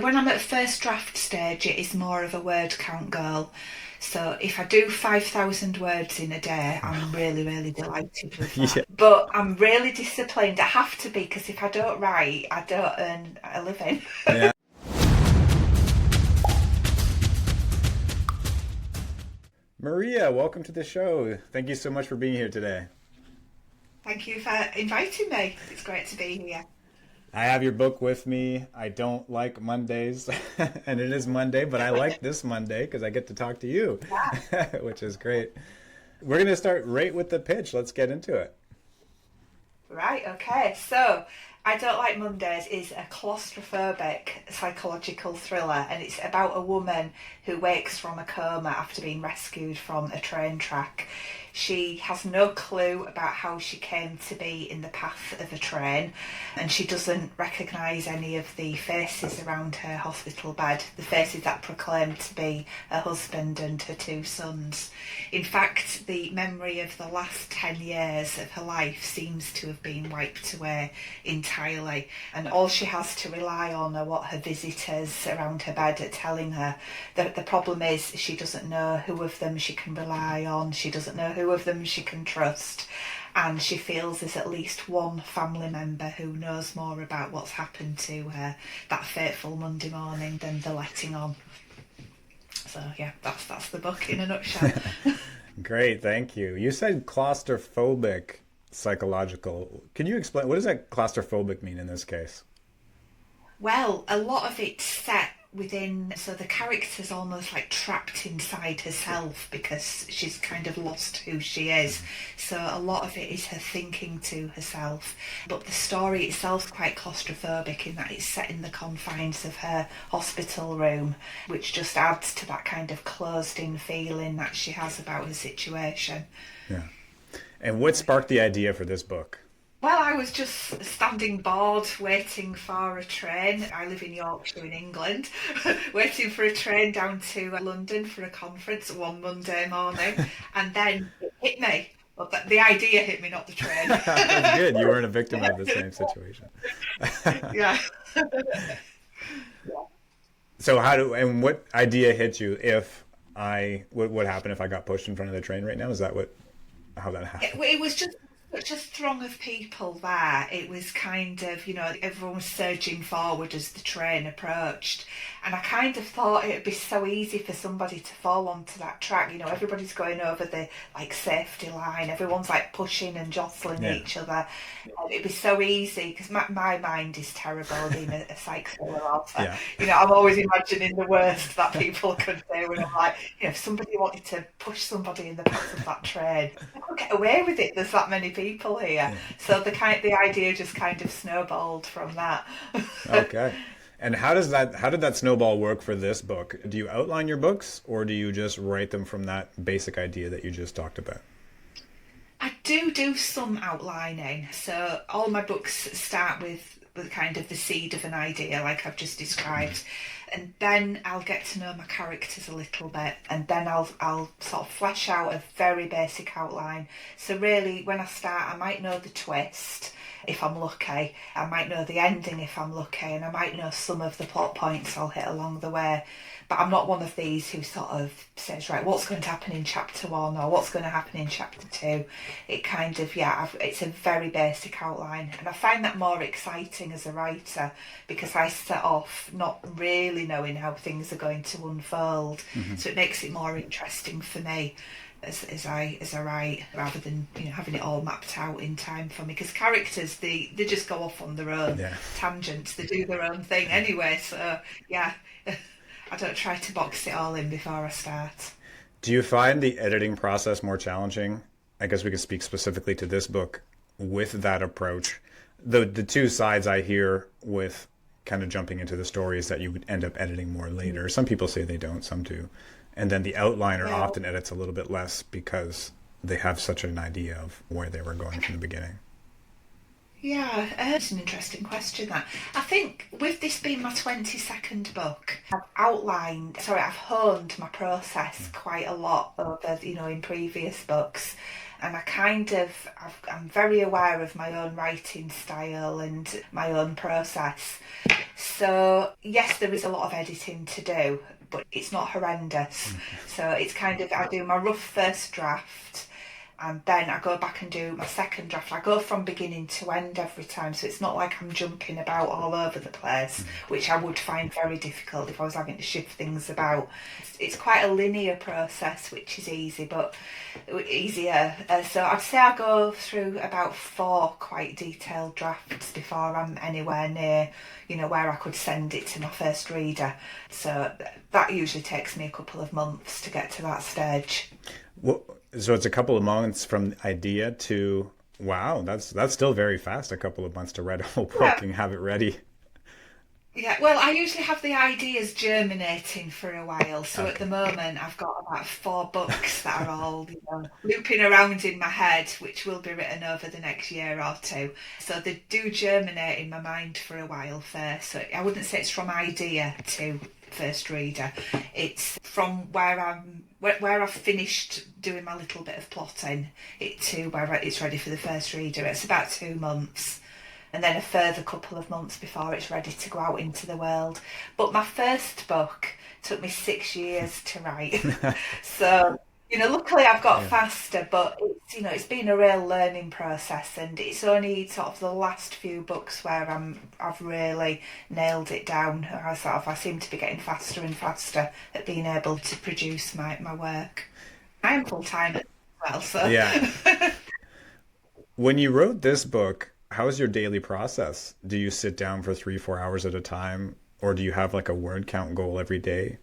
When I'm at first draft stage, it is more of a word count girl. So if I do 5,000 words in a day, I'm really, really delighted with Yeah. that. But I'm really disciplined. I have to be because if I don't write, I don't earn a living. Yeah. Maria, welcome to the show. Thank you so much for being here today. Thank you for inviting me. It's great to be here. I have your book with me. I don't like Mondays, and it is Monday, but I like this Monday because I get to talk to you, which is great. We're going to start right with the pitch. Let's get into it. Right, okay. So, I Don't Like Mondays is a claustrophobic psychological thriller, and it's about a woman who wakes from a coma after being rescued from a train track. She has no clue about how she came to be in the path of a train, and she doesn't recognise any of the faces around her hospital bed, the faces that proclaim to be her husband and her two sons. In fact, the memory of the last 10 years of her life seems to have been wiped away entirely, and all she has to rely on are what her visitors around her bed are telling her. The problem is she doesn't know who of them she can rely on, she doesn't know who of them she can trust, and she feels there's at least one family member who knows more about what's happened to her that fateful Monday morning than the letting on. So yeah, that's the book in a nutshell. Great, thank you. You said claustrophobic psychological. Can you explain what does that claustrophobic mean in this case? Well, a lot of it's set within, so the character's almost like trapped inside herself because she's kind of lost who she is. So a lot of it is her thinking to herself. But the story itself's quite claustrophobic in that it's set in the confines of her hospital room, which just adds to that kind of closed in feeling that she has about her situation. Yeah. And what sparked the idea for this book? Well, I was just standing bored, waiting for a train. I live in Yorkshire in England, waiting for a train down to London for a conference one Monday morning, and then it hit me. Well, the idea hit me, not the train. That's good. You weren't a victim of the same situation. Yeah. So and what idea hit you if what would happen if I got pushed in front of the train right now? Is that how that happened? It was just such a throng of people there. It was kind of, everyone was surging forward as the train approached. And I kind of thought it would be so easy for somebody to fall onto that track. Everybody's going over the like safety line. Everyone's like pushing and jostling Yeah. each other. It'd be so easy because my mind is terrible being a psych thriller author. Yeah. I'm always imagining the worst that people could do. And I'm like, if somebody wanted to push somebody in the path of that train, I could get away with it. There's that many people here. Yeah. So the idea just kind of snowballed from that. Okay. And how did that snowball work for this book? Do you outline your books or do you just write them from that basic idea that you just talked about? I do some outlining. So all my books start with kind of the seed of an idea, like I've just described, and then I'll get to know my characters a little bit, and then I'll sort of flesh out a very basic outline. So really, when I start, I might know the twist if I'm lucky. I might know the ending if I'm lucky, and I might know some of the plot points I'll hit along the way. But I'm not one of these who sort of says, right, what's going to happen in chapter one or what's going to happen in chapter two. It kind of, it's a very basic outline. And I find that more exciting as a writer because I set off not really knowing how things are going to unfold. Hmm. So it makes it more interesting for me as I write, rather than having it all mapped out in time for me. Because characters, they just go off on their own Yeah. tangents. They do their own thing anyway. So yeah, I don't try to box it all in before I start. Do you find the editing process more challenging? I guess we could speak specifically to this book with that approach. The two sides I hear with kind of jumping into the story is that you would end up editing more later. Some people say they don't, some do. And then the outliner Well, often edits a little bit less because they have such an idea of where they were going from the beginning. yeah, it's an interesting question. That I think with this being my 22nd book, I've honed my process quite a lot over, in previous books. And I'm very aware of my own writing style and my own process. So, yes, there is a lot of editing to do, but it's not horrendous. So, it's kind of, I do my rough first draft, and then I go back and do my second draft. I go from beginning to end every time, so it's not like I'm jumping about all over the place, which I would find very difficult if I was having to shift things about. It's quite a linear process, which is easy, but easier. So I'd say I go through about four quite detailed drafts before I'm anywhere near, where I could send it to my first reader. So that usually takes me a couple of months to get to that stage. Well, so it's a couple of months from idea to wow, that's still very fast. A couple of months to write a whole book Yeah. and have it ready. Yeah, well, I usually have the ideas germinating for a while. So at the Okay. moment, I've got about four books that are all, looping around in my head, which will be written over the next year or two. So they do germinate in my mind for a while first. So I wouldn't say it's from idea to first reader. It's from where I've finished doing my little bit of plotting it to where it's ready for the first reader. It's about 2 months, and then a further couple of months before it's ready to go out into the world. But my first book took me 6 years to write. So, luckily I've got Yeah. faster, but it's been a real learning process, and it's only sort of the last few books where I've really nailed it down. I seem to be getting faster and faster at being able to produce my work. I am full time as well, so Yeah. When you wrote this book, how was your daily process? Do you sit down for 3, 4 hours at a time, or do you have like a word count goal every day?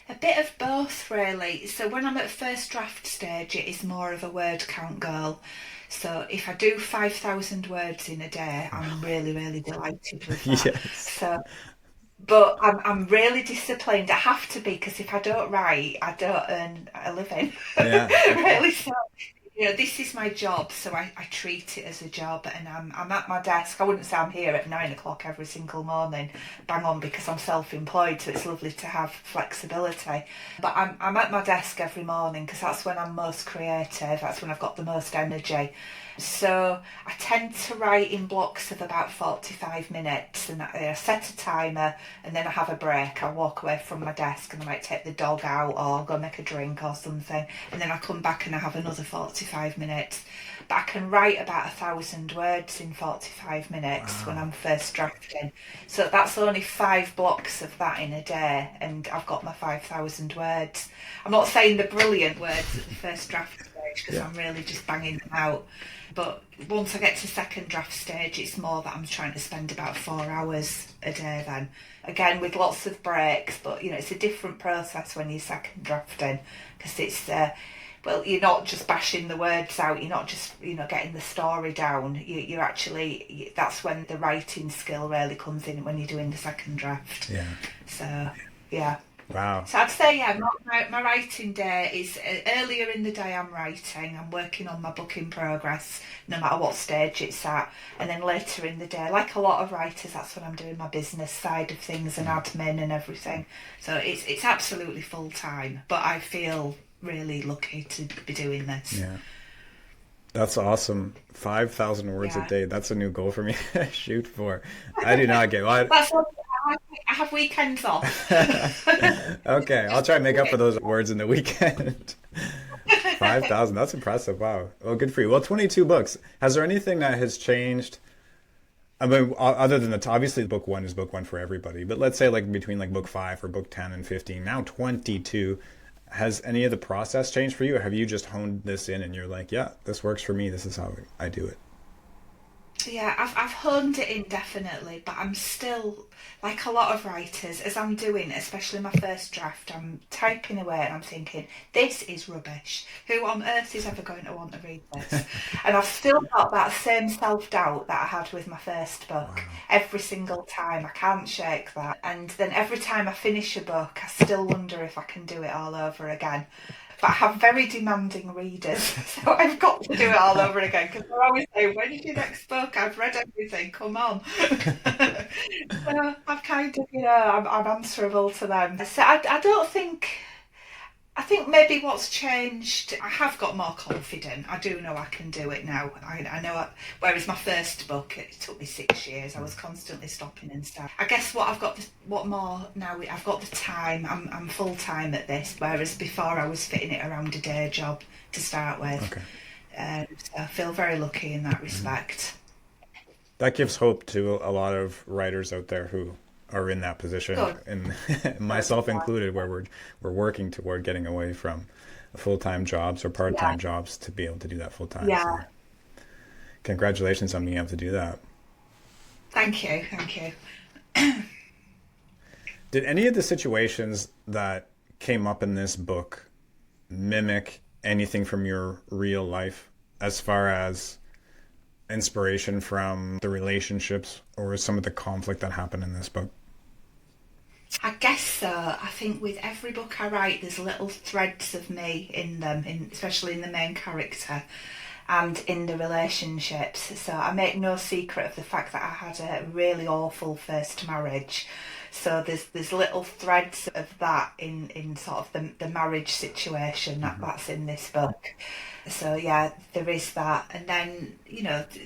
a bit of both, really. So when I'm at first draft stage, it is more of a word count goal. So if I do 5,000 words in a day, I'm really, really delighted with that. Yes. So, but I'm really disciplined. I have to be, because if I don't write, I don't earn a living. Yeah. Okay. Really, so this is my job, so I treat it as a job, and I'm at my desk. I wouldn't say I'm here at 9 o'clock every single morning, bang on, because I'm self-employed, so it's lovely to have flexibility. But I'm at my desk every morning because that's when I'm most creative. That's when I've got the most energy. So I tend to write in blocks of about 45 minutes, and I set a timer, and then I have a break. I walk away from my desk and I might take the dog out or go make a drink or something, and then I come back and I have another 45 minutes. But I can write about 1,000 words in 45 minutes when Wow. I'm first drafting. So that's only 5 blocks of that in a day, and I've got my 5,000 words. I'm not saying the brilliant words at the first draft stage, because Yeah. I'm really just banging them out. But once I get to second draft stage, it's more that I'm trying to spend about 4 hours a day then. Again, with lots of breaks, but it's a different process when you're second drafting, because well, you're not just bashing the words out, you're not just, getting the story down. You're actually, that's when the writing skill really comes in, when you're doing the second draft. Yeah. So, yeah. Wow. So I'd say, yeah, my writing day is earlier in the day I'm writing, I'm working on my book in progress, no matter what stage it's at. And then later in the day, like a lot of writers, that's when I'm doing my business side of things and admin and everything. So it's absolutely full time, but I feel really lucky to be doing this. Yeah. That's awesome. 5,000 words a Yeah. day. That's a new goal for me to shoot for. I do not get well, That's what I have weekends off. okay, I'll Just try and make do up for it. those words in the weekend. 5,000. That's impressive. Wow. Well, good for you. Well, 22 books. Has there anything that has changed? I mean, other than obviously book one is book one for everybody, but let's say like between like book five or book 10 and 15, now 22, has any of the process changed for you? Or have you just honed this in and you're like, yeah, this works for me. This is how I do it. Yeah, I've honed it in definitely, but I'm still like a lot of writers, as I'm doing, especially my first draft, I'm typing away and I'm thinking, this is rubbish. Who on earth is ever going to want to read this? And I've still got that same self doubt that I had with my first book. Wow. Every single time, I can't shake that. And then every time I finish a book, I still wonder if I can do it all over again. But I have very demanding readers, so I've got to do it all over again, because they're always saying, "When is your next book? I've read everything. Come on." So I've kind of, I'm answerable to them. So I don't think. I think maybe what's changed, I have got more confident. I do know I can do it now. I know, whereas my first book, it took me 6 years. I was constantly stopping and starting. I guess what I've got, what more now, I've got the time. I'm full time at this, whereas before I was fitting it around a day job to start with. Okay. So I feel very lucky in that Mm-hmm. respect. That gives hope to a lot of writers out there who are in that position, Good, and good. myself included, where we're working toward getting away from full-time jobs or Yeah, part-time jobs to be able to do that full-time. So yeah. congratulations on being able to do that. Thank you, thank you. Did any of the situations that came up in this book mimic anything from your real life as far as inspiration from the relationships or some of the conflict that happened in this book? I guess so. I think with every book I write, there's little threads of me in them, especially in the main character and in the relationships. So I make no secret of the fact that I had a really awful first marriage. So there's little threads of that in sort of the marriage situation Mm-hmm. that's in this book. So yeah, there is that, and then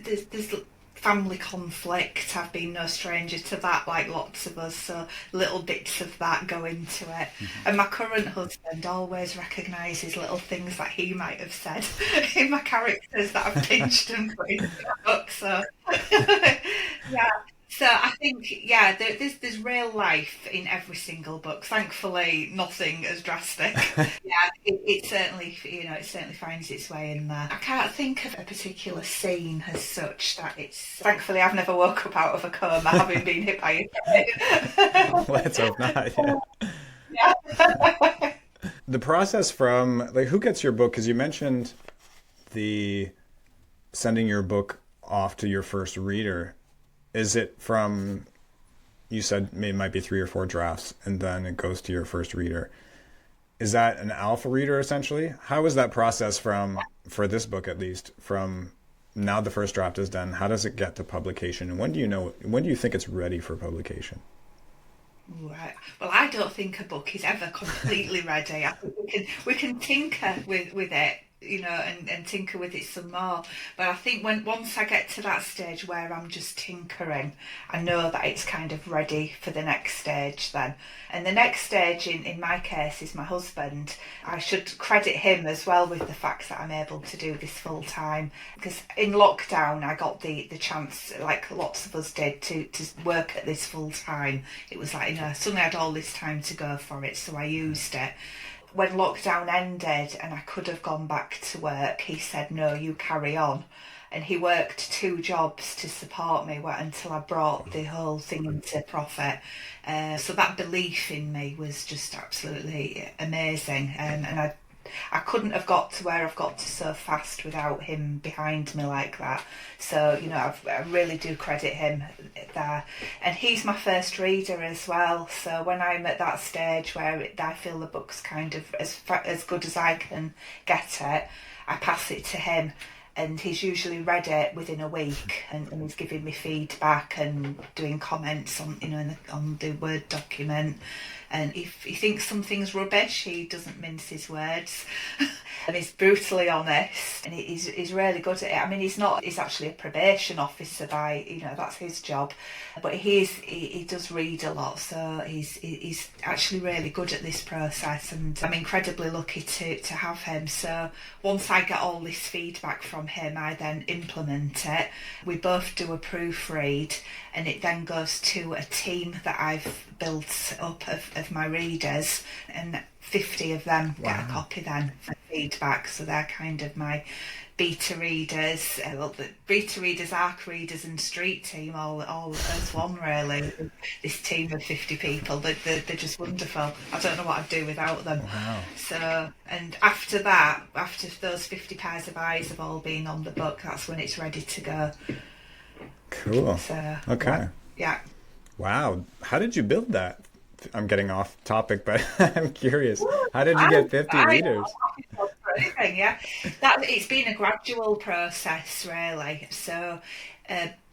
there's family conflict. I've been no stranger to that, like lots of us. So little bits of that go into it. Mm-hmm. And my current husband always recognises little things that he might have said in my characters that I've pinched and put into the book. So yeah. So I think there's real life in every single book. Thankfully, nothing as drastic. Yeah, it certainly it certainly finds its way in there. I can't think of a particular scene as such that it's. Thankfully, I've never woke up out of a coma having been hit by a train. Let's hope not. Yeah. Yeah. The process from like who gets your book, because you mentioned the sending your book off to your first reader. Is it from, you said it might be three or four drafts and then it goes to your first reader? Is that an alpha reader essentially? How is that process from, for this book at least, from now the first draft is done, how does it get to publication? And when do you think it's ready for publication? Right. Well, I don't think a book is ever completely ready. I think we can tinker with it, and tinker with it some more. But I think when once I get to that stage where I'm just tinkering, I know that it's kind of ready for the next stage then. And the next stage in my case is my husband. I should credit him as well with the fact that I'm able to do this full time. Because in lockdown I got the chance, like lots of us did, to work at this full time. It was like, suddenly I had all this time to go for it, so I used it. When lockdown ended and I could have gone back to work, he said, no, you carry on. And he worked two jobs to support me until I brought the whole thing into profit. So that belief in me was just absolutely amazing. And I couldn't have got to where I've got to so fast without him behind me like that. So, I really do credit him there. And he's my first reader as well. So when I'm at that stage where I feel the book's kind of as good as I can get it, I pass it to him. And he's usually read it within a week, and he's giving me feedback and doing comments on on the Word document. And if he thinks something's rubbish, he doesn't mince his words, and he's brutally honest. And he's really good at it. I mean, he's actually a probation officer by that's his job, but he does read a lot, so he's actually really good at this process, and I'm incredibly lucky to have him. So once I get all this feedback from him, I then implement it. We both do a proofread, and it then goes to a team that I've built up of my readers, and 50 of them get a Wow. copy then for feedback. So they're kind of my beta readers, the beta readers, arc readers, and street team all as one really. This team of 50 people, they're just wonderful. I don't know what I'd do without them. Wow. So, and after that, after those 50 pairs of eyes have all been on the book, that's when it's ready to go. Cool. So, yeah, Okay. yeah. Wow. How did you build that? I'm getting off topic, but I'm curious. How did you I, get 50 I readers? for anything, yeah. That it's been a gradual process, really. So,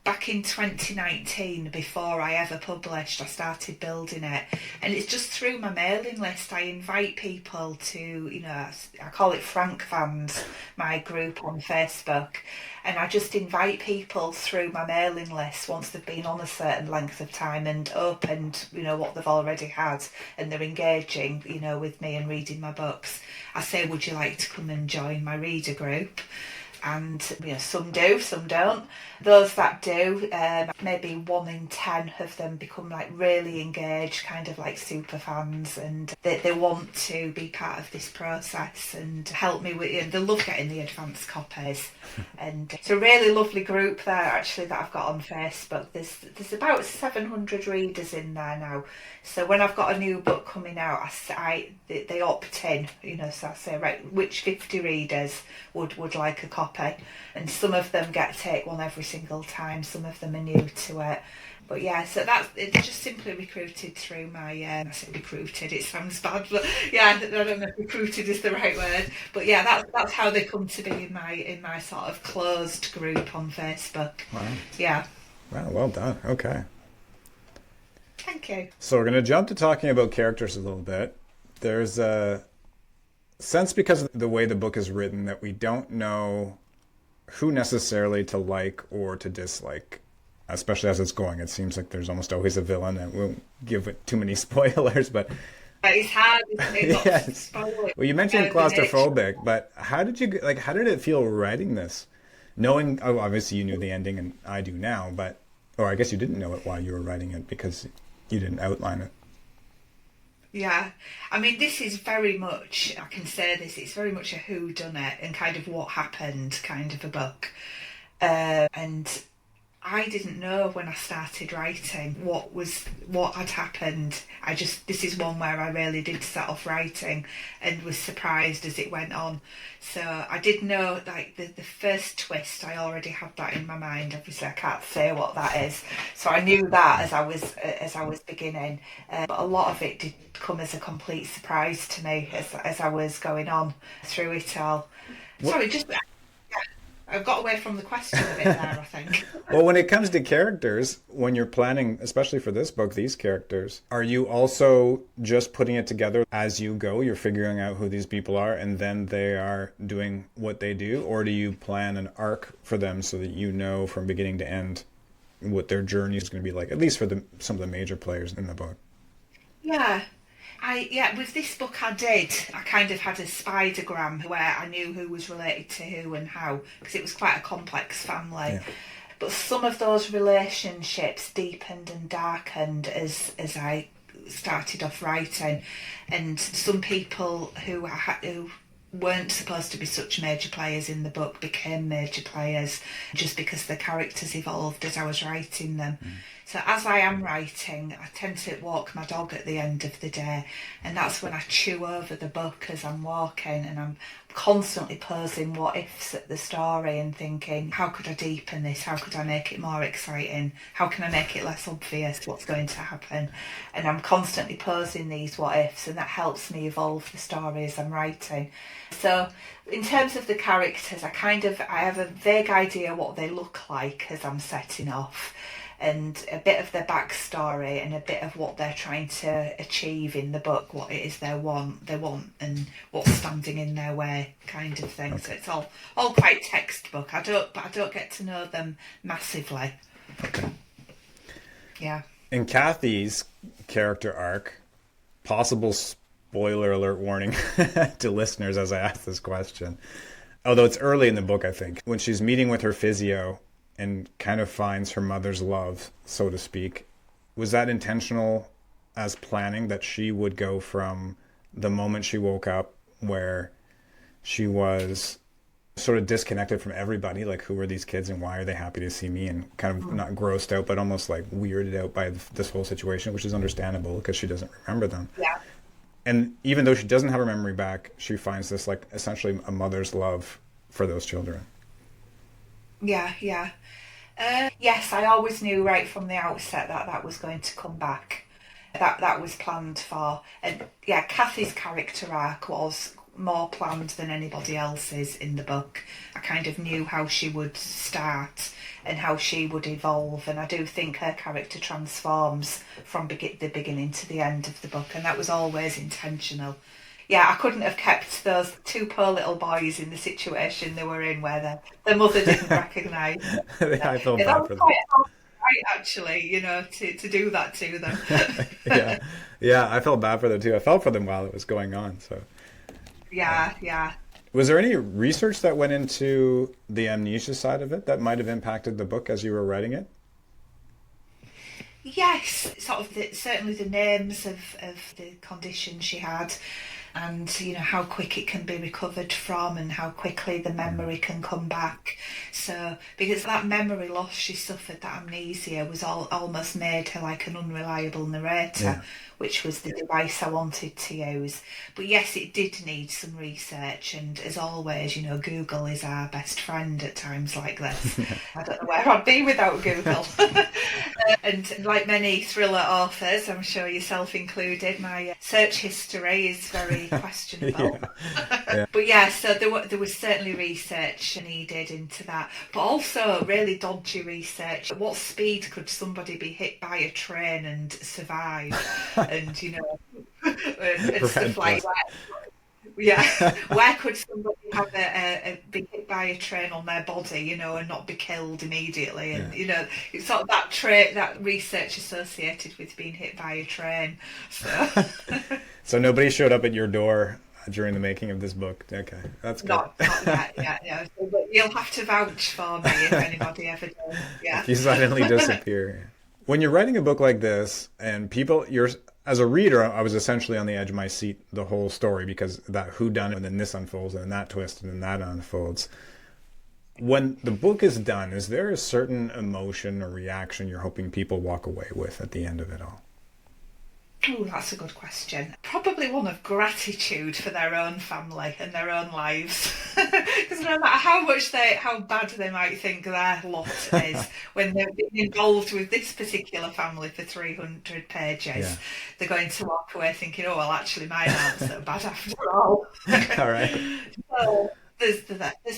back in 2019, before I ever published, I started building it. And it's just through my mailing list. I invite people to, I call it Frank Fans, my group on Facebook. And I just invite people through my mailing list once they've been on a certain length of time and opened, what they've already had, and they're engaging, with me and reading my books. I say, would you like to come and join my reader group? And some do, some don't. Those that do, maybe 1 in 10 of them become like really engaged, kind of like super fans, and they want to be part of this process and help me with it. They love getting the advance copies, and it's a really lovely group there actually that I've got on Facebook. There's about 700 readers in there now. So when I've got a new book coming out, they opt in, so I say, right, which 50 readers would like a copy? And some of them get to take one every single time, some of them are new to it. But yeah, so it's just simply recruited through my, I say recruited, it sounds bad, but yeah, I don't know if recruited is the right word. But yeah, that's how they come to be in my sort of closed group on Facebook. Wow. Yeah. Wow, well done. Okay. Thank you. So we're going to jump to talking about characters a little bit. There's a sense, because of the way the book is written, that we don't know who necessarily to like or to dislike, especially as it's going. It seems like there's almost always a villain, and we won't give it too many spoilers, but it's hard, isn't it? yes. Well, you mentioned claustrophobic, but how did it feel writing this? Knowing, obviously you knew the ending, and I do now, or I guess you didn't know it while you were writing it because you didn't outline it. Yeah, I mean, this is very much, I can say this, it's very much a whodunit and kind of what happened kind of a book. And I didn't know when I started writing what had happened. This is one where I really did set off writing and was surprised as it went on. So I did know, like, the first twist, I already had that in my mind. Obviously I can't say what that is. So I knew that as I was beginning. But a lot of it did come as a complete surprise to me as I was going on through it all. Sorry, just... I've got away from the question a bit there, I think. Well, when it comes to characters, when you're planning, especially for this book, these characters, are you also just putting it together as you go? You're figuring out who these people are, and then they are doing what they do? Or do you plan an arc for them so that you know from beginning to end what their journey is going to be like, at least for some of the major players in the book? Yeah. With this book I kind of had a spidergram where I knew who was related to who and how, because it was quite a complex family. Yeah. But some of those relationships deepened and darkened as I started off writing, and some people who weren't supposed to be such major players in the book became major players just because the characters evolved as I was writing them. So as I am writing, I tend to walk my dog at the end of the day, and that's when I chew over the book as I'm walking, and I'm constantly posing what ifs at the story and thinking, how could I deepen this? How could I make it more exciting? How can I make it less obvious what's going to happen? And I'm constantly posing these what ifs, and that helps me evolve the story as I'm writing. So in terms of the characters, I have a vague idea what they look like as I'm setting off, and a bit of their backstory and a bit of what they're trying to achieve in the book, what it is they want and what's standing in their way, kind of thing. Okay. So it's all quite textbook. I don't get to know them massively. Okay. Yeah. In Kathy's character arc, possible spoiler alert warning to listeners as I ask this question, although it's early in the book, I think, when she's meeting with her physio and kind of finds her mother's love, so to speak. Was that intentional as planning, that she would go from the moment she woke up where she was sort of disconnected from everybody, like who are these kids and why are they happy to see me, and kind of not grossed out, but almost like weirded out by this whole situation, which is understandable because she doesn't remember them. Yeah. And even though she doesn't have her memory back, she finds this like essentially a mother's love for those children. Yeah. Yes, I always knew right from the outset that was going to come back. That was planned for. And yeah, Kathy's character arc was more planned than anybody else's in the book. I kind of knew how she would start and how she would evolve. And I do think her character transforms from the beginning to the end of the book, and that was always intentional. Yeah, I couldn't have kept those two poor little boys in the situation they were in where their mother didn't recognise. I felt Yeah, that bad was for them. quite hard, right, actually, to do that to them. Yeah, yeah, I felt bad for them too. I felt for them while it was going on. So, Yeah, yeah. was there any research that went into the amnesia side of it that might have impacted the book as you were writing it? Yes, sort of certainly the names of the condition she had, and how quick it can be recovered from, and how quickly the memory can come back. So because that memory loss she suffered, that amnesia, was almost made her like an unreliable narrator, Yeah. which was the device I wanted to use. But yes, it did need some research, and as always, Google is our best friend at times like this. I don't know where I'd be without Google. And like many thriller authors, I'm sure yourself included, my search history is very questionable. Yeah. Yeah. But yeah, so there was certainly research needed into that, but also really dodgy research. At what speed could somebody be hit by a train and survive? And and Red stuff like flag. that. Yeah, where could somebody have be hit by a train on their body, and not be killed immediately? Yeah. And it's sort of that research associated with being hit by a train. So So nobody showed up at your door during the making of this book. Okay, that's good. not yet, yeah, yeah. So, but you'll have to vouch for me if anybody ever does. Yeah. If you suddenly disappear. When you're writing a book like this, and you're as a reader, I was essentially on the edge of my seat the whole story because that who done it, and then this unfolds, and then that twist, and then that unfolds. When the book is done, is there a certain emotion or reaction you're hoping people walk away with at the end of it all? Oh, that's a good question. Probably one of gratitude for their own family and their own lives. Because no matter how bad they might think their lot is, when they've been involved with this particular family for 300 pages, Yeah. they're going to walk away thinking, oh, well, actually, mine aren't so bad after all. All right. So there's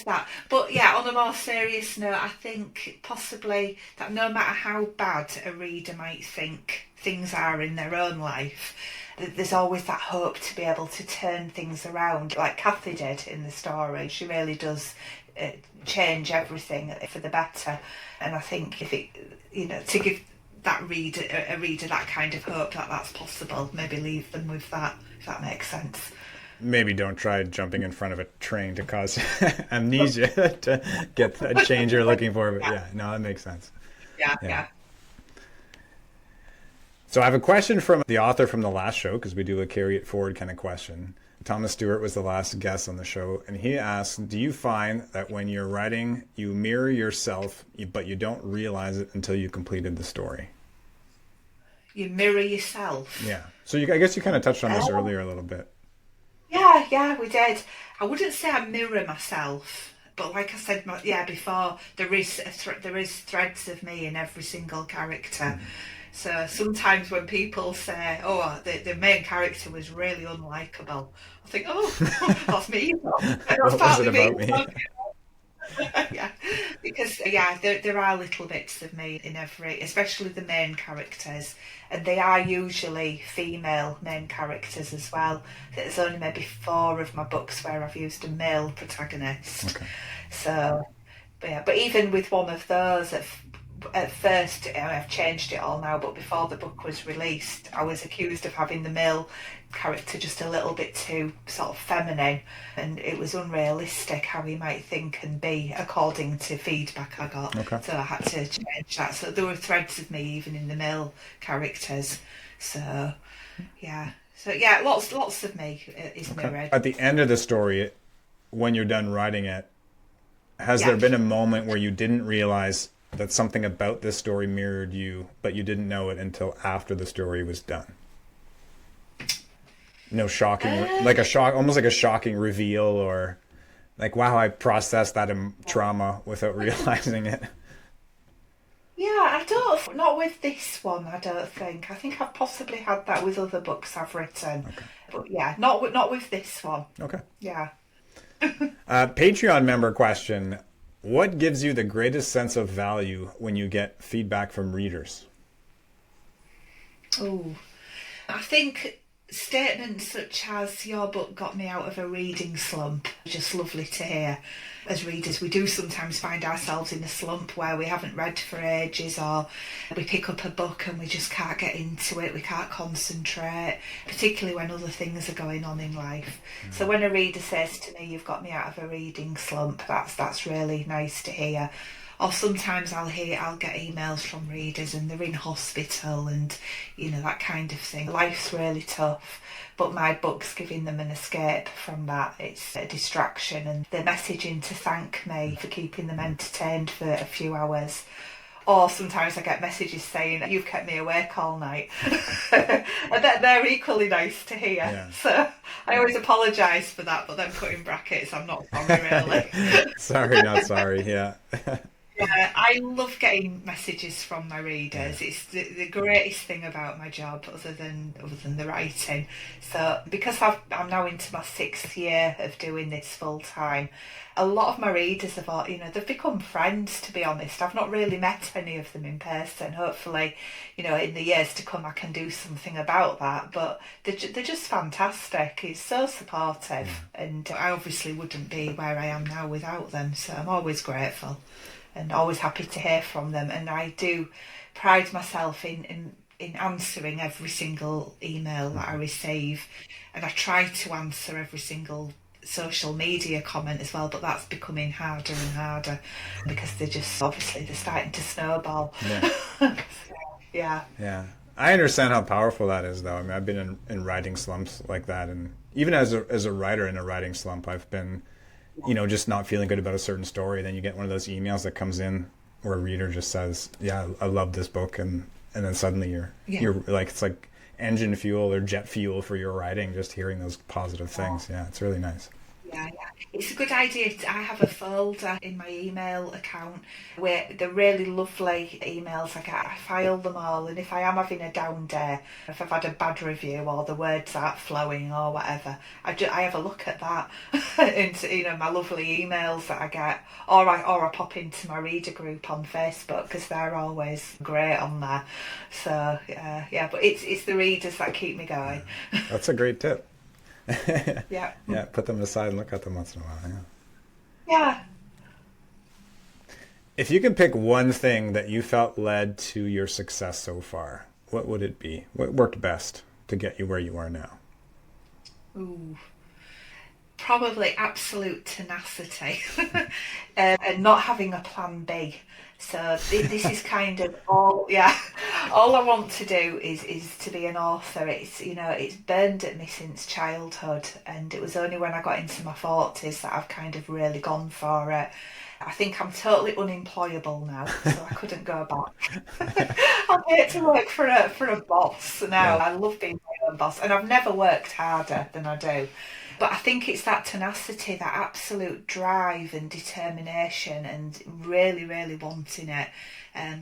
that. But yeah, on a more serious note, I think possibly that no matter how bad a reader might think things are in their own life, there's always that hope to be able to turn things around, like Kathy did in the story. She really does change everything for the better. And I think if it, to give a reader that kind of hope that that's possible, maybe leave them with that, if that makes sense. Maybe don't try jumping in front of a train to cause amnesia to get the change you're looking for. But yeah, no, that makes sense. Yeah, Yeah. yeah. So I have a question from the author from the last show, because we do a carry it forward kind of question. Thomas Stewart was the last guest on the show, and he asked, do you find that when you're writing, you mirror yourself, but you don't realize it until you completed the story? You mirror yourself. Yeah. So I guess you kind of touched on this earlier a little bit. Yeah, we did. I wouldn't say I mirror myself, but like I said, before, there is threads of me in every single character. So sometimes when people say, "Oh, the main character was really unlikable," I think, "Oh, that's me. That's What was partly it about me? Yeah, because there are little bits of me in every, especially the main characters, and they are usually female main characters as well. There's only maybe 4 of my books where I've used a male protagonist. Okay. So, but even with one of those, at first, I've changed it all now, but before the book was released, I was accused of having the male character just a little bit too sort of feminine, and it was unrealistic how he might think and be according to feedback I got. Okay. So I had to change that. So there were threads of me even in the male characters. So yeah, lots of me is mirrored. At the end of the story, when you're done writing it, has Yeah. there been a moment where you didn't realize that something about this story mirrored you, but you didn't know it until after the story was done? No shocking, almost like a shocking reveal, or like, wow, I processed that trauma without realizing it. Yeah, not with this one, I don't think. I think I've possibly had that with other books I've written. Okay. But yeah, not with this one. Okay. Yeah. Patreon member question. What gives you the greatest sense of value when you get feedback from readers? Oh, I think statements such as "your book got me out of a reading slump" are just lovely to hear. As readers, we do sometimes find ourselves in a slump where we haven't read for ages, or we pick up a book and we just can't get into it, we can't concentrate, particularly when other things are going on in life. So when a reader says to me, "You've got me out of a reading slump," that's really nice to hear. Or sometimes I'll get emails from readers and they're in hospital and that kind of thing. Life's really tough, but my book's giving them an escape from that. It's a distraction, and they're messaging to thank me for keeping them entertained for a few hours. Or sometimes I get messages saying, "You've kept me awake all night." And they're equally nice to hear. Yeah. So I always apologise for that, but then put in brackets, "I'm not sorry really." Sorry, not sorry. Yeah. Yeah, I love getting messages from my Yeah. readers. It's the greatest thing about my job, other than the writing. So because I'm now into my 6th year of doing this full time, a lot of my readers have they've become friends. To be honest, I've not really met any of them in person. Hopefully, in the years to come, I can do something about that. But they're just fantastic. It's so supportive, and I obviously wouldn't be where I am now without them. So I'm always grateful and always happy to hear from them. And I do pride myself in answering every single email that I receive, and I try to answer every single social media comment as well, but that's becoming harder and harder because they're starting to snowball. Yeah. Yeah. Yeah. I understand how powerful that is, though. I mean, I've been in writing slumps like that. And even as a writer in a writing slump, I've been, just not feeling good about a certain story. Then you get one of those emails that comes in where a reader just says, "Yeah, I love this book," and then suddenly Yeah. you're like, it's like engine fuel or jet fuel for your writing. Just hearing those positive things, yeah, it's really nice. Yeah, yeah. It's a good idea. I have a folder in my email account where the really lovely emails I get, I file them all. And if I am having a down day, if I've had a bad review or the words aren't flowing or whatever, I have a look at that into my lovely emails that I get, or I pop into my reader group on Facebook because they're always great on there. So yeah, but it's the readers that keep me going. That's a great tip. Yeah, Yeah, put them aside and look at them once in a while. Yeah. yeah. If you can pick one thing that you felt led to your success so far, what would it be? What worked best to get you where you are now? Ooh. Probably absolute tenacity and not having a plan B. So this is kind of all, yeah. All I want to do is to be an author. It's burned at me since childhood, and it was only when I got into my 40s that I've kind of really gone for it. I think I'm totally unemployable now, so I couldn't go back. I'm here to work for a boss now. Yeah. I love being my own boss, and I've never worked harder than I do. But I think it's that tenacity, that absolute drive and determination, and really, really wanting it.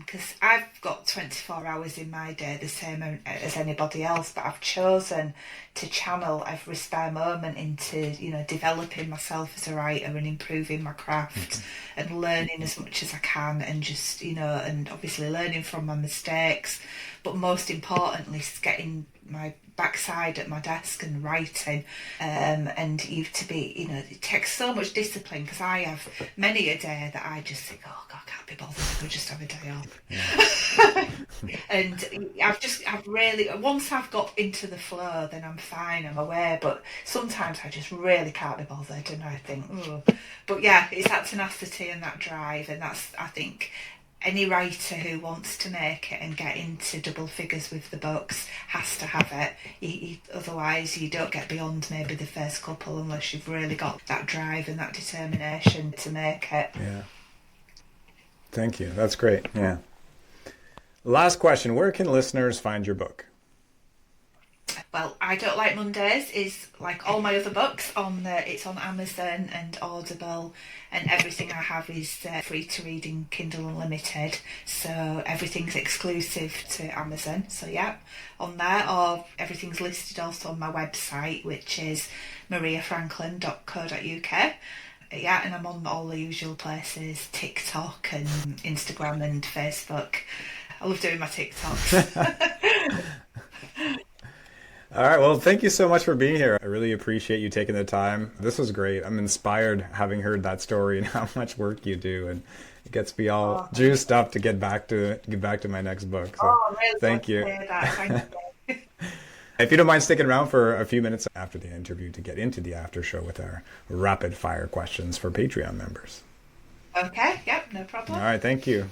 Because I've got 24 hours in my day, the same as anybody else, but I've chosen to channel every spare moment into, developing myself as a writer and improving my craft and learning as much as I can, and just, and obviously learning from my mistakes, but most importantly, getting my backside at my desk and writing. And you've to be, it takes so much discipline, because I have many a day that I just think, "Oh God, I can't be bothered, I could just have a day off." And I've really, once I've got into the flow, then I'm fine, I'm aware, but sometimes I just really can't be bothered, and I think, oh. But yeah, it's that tenacity and that drive, and that's, I think, any writer who wants to make it and get into double figures with the books has to have it. Otherwise, you don't get beyond maybe the first couple unless you've really got that drive and that determination to make it. Yeah. Thank you. That's great. Yeah. Last question. Where can listeners find your book? Well, I Don't Like Mondays is like all my other books. It's on Amazon and Audible, and everything I have is free to read in Kindle Unlimited. So everything's exclusive to Amazon. So yeah, on there, or everything's listed also on my website, which is mariafrankland.co.uk. Yeah, and I'm on all the usual places, TikTok and Instagram and Facebook. I love doing my TikToks. All right. Well, thank you so much for being here. I really appreciate you taking the time. This was great. I'm inspired having heard that story and how much work you do, and it gets me all Oh, juiced up to get back to my next book. So, I'm really glad thank to you. hear that. Thank you. If you don't mind sticking around for a few minutes after the interview to get into the after show with our rapid fire questions for Patreon members. Okay, yep, no All problem. right. Thank you.